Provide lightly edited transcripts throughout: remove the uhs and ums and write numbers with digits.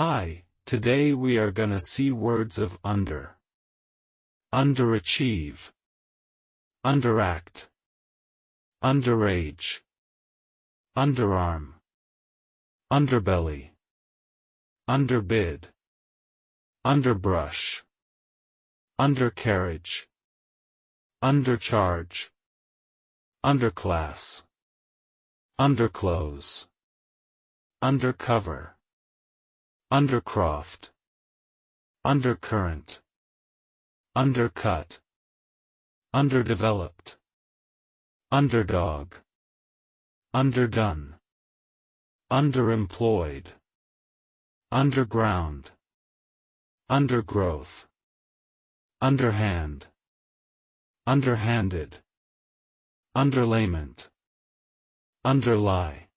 Hi, today we are gonna see words of underachieve, underact, underage, underarm, underbelly, underbid, underbrush, undercarriage, undercharge, underclass, underclose, undercover, undercroft, undercurrent, undercut, underdeveloped, underdog, underdone, underemployed, underground, undergrowth, underhand, underhanded, underlayment, underlie,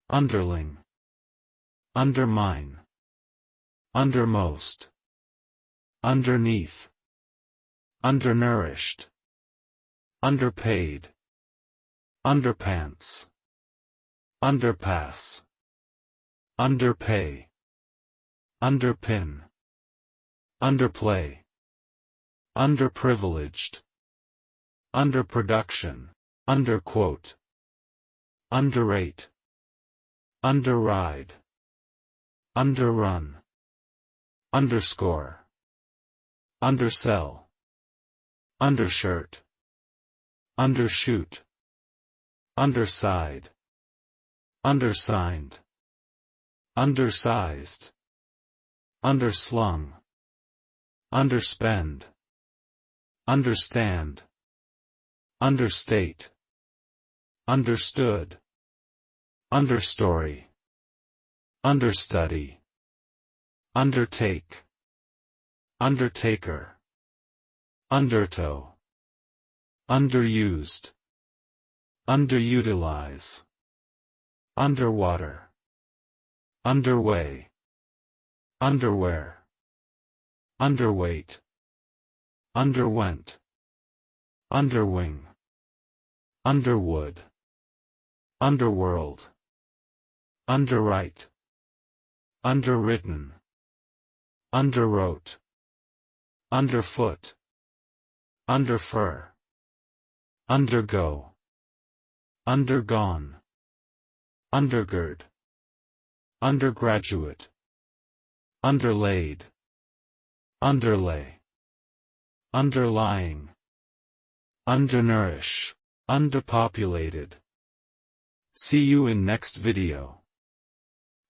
underling, undermine, undermost, underneath, undernourished, underpaid, underpants, underpass, underpay, underpin, underplay, underprivileged, underproduction, underquote, underrate, underride, underrun, underscore, undersell, undershirt, undershoot, underside, undersigned, undersized, underslung, underspend, understand, understate, understood, understory, understudy, undertake, undertaker, undertow, underused, underutilize, underwater, underway, underwear, underweight, underwent, underwing, underwood, underworld, underwrite, underwritten, underwrote, underfoot, underfur, undergo, undergone, undergird, undergraduate, underlaid, underlay, underlying, undernourish, underpopulated. See you in next video.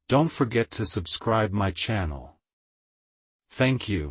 Don't forget to subscribe my channel. Thank you.